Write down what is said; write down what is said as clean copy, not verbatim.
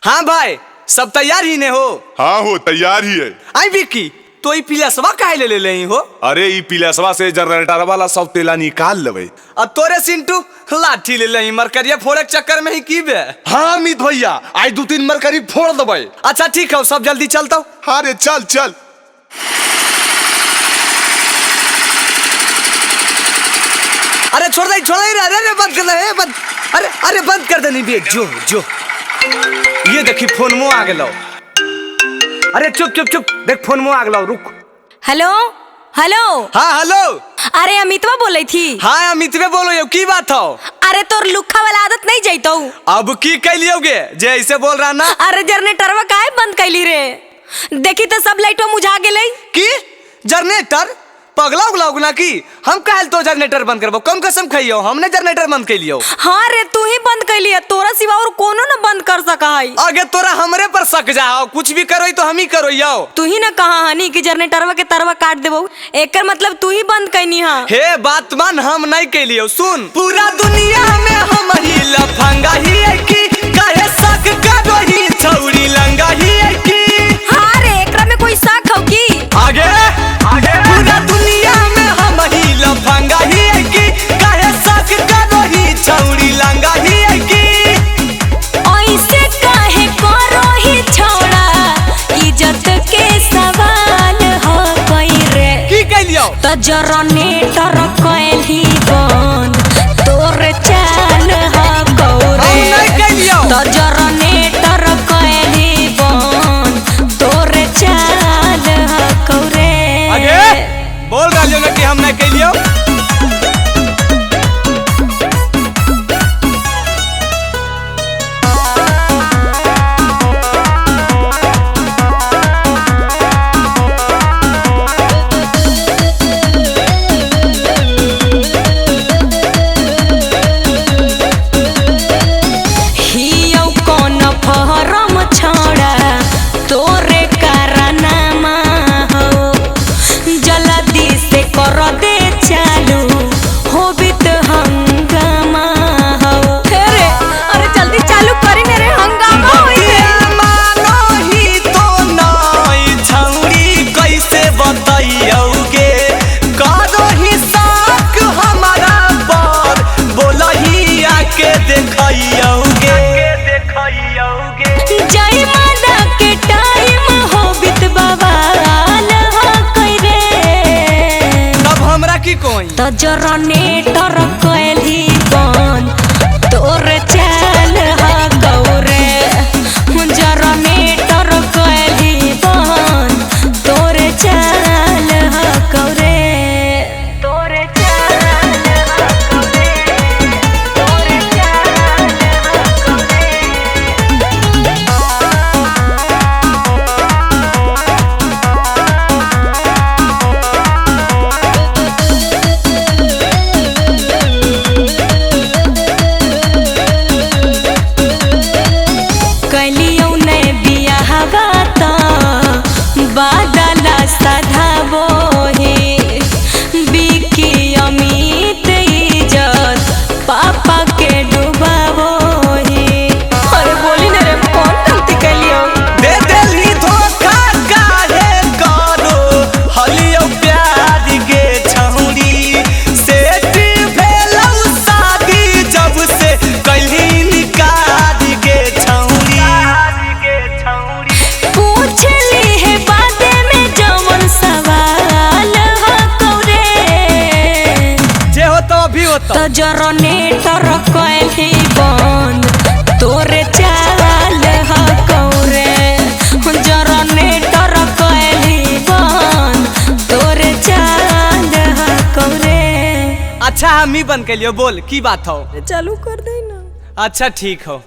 हाँ भाई, सब तैयार ही ने हो? हाँ हो तैयार ही है। आई विक्की, तो ई पिलसवा काहे ले ले हो? अरे ई पिलसवा से जनरेटर वाला सब तेला निकाल लेवे। अब तोरे सिंटू लाठी ले ले मरकरिया फोड़े के चक्कर में ही की बे? हाँ अमित भैया, आज 2-3 मरकरी फोड़ देबै। अच्छा ठीक है, सब जल्दी चलता हूँ। हाँ रे चल चल। अरे छोड़ दे अरे बंद कर दे, बंद। अरे बंद कर दे, नहीं बे, जो ये देखी फोन मुँह आ गलो। अरे चुप, देख फोन मुँह आ गलो, रुक। हेलो। हाँ हेलो। अरे अमितवा बोली थी। हाँ अमितवे बोलो, ये की बात हो? अरे तोर लुखा वाला आदत नहीं जाइतो। अब की कैलियोगे जे ऐसे बोल रहा ना? अरे जनरेटरवा काहे बंद कैली रे? देखी तो सब लाइटवा मुझा गेलै। की जनरेटर पगला उगला ना की? हम कहल तो जनरेटर बंद करबो, कम कसम खाइयो, हमने जनरेटर बंद कैलियो। हाँ रे, तू ही बंद कैली है, तोरा सिवा और कोनो न बंद कर सका है। आगे तोरा हमरे पर शक जाओ, कुछ भी करो तो हम ही करो याओ। तू ही न कहा हनी कि जनरेटरवा के तरवा काट देबो, एकर मतलब तू ही बंद कैनी हा। हे बात मान, हम नहीं कैलियो। सुन, पूरा दुनिया में हम ही लफंगा ही है की, काहे शक करो ही छौरी लंगा ही है की? हाँ रे, एकरा में कोई शक हो की? आगे पूरा दुनिया में हम ही लफंगा ही है की, काहे शक करो ही छौरी लंगा ही है की? ऐसे काहे करो ही छोड़ा, इज्जत के सवाल हो कोई रे। की कैलियो? तो जनरेटर कैल ही बंद, तोर चाल हो गौरे। हम नहीं कैलियो। तो जनरेटर कैल ही बंद, तोर चाल हो गौरे। आगे बोल रहा ना कि हम नहीं कैलियो। हियो कौन फहरम छोड़ा, तोरे कारनामा हो, जल्दी से कर दे चालू, होबित हंगामा हो। अरे जल्दी चालू करी मेरे, हंगामा होई रे। मानो ही तो नहीं छौरी कैसे बताइयोगे, करो ही शक हमारा पर, बोला ही आके देखइयोगे। जय माला के टाइम होबित बवाल हो कोई रे। तब हमरा की कोई? तो जनरेटर कैल ही बंद, तोर चाल हो गौरे। जनरेटर कैल ही बंद, तोर चाल हो गौरे। तोर चाल हो गौरे, तोर चाल हो गौरे। कैलियो ने बियाहवा त बादला सधाबो हे, बिकी अमित इज्जत पापा के डुबाबो हे। अरे बोली ना रे, कौन गलती कैलियो? दे देली धोखा काहे करो, हलियो प्यार के छौरी, सेठ भेलौ शादी जब से कहीं निकाल के छौरी। पूछ ली है बाते में जवन सवाल हो कौरे। जे हो तो अभी होता। तो जनरेटर कैल ही बंद, तोरे चाल हो कौरे। जनरेटर कैल ही बंद, तोरे चाल हो कौरे। अच्छा हम ही बंद कैलियो, बोल की बात हो? चालू कर दे ना। अच्छा ठीक हो।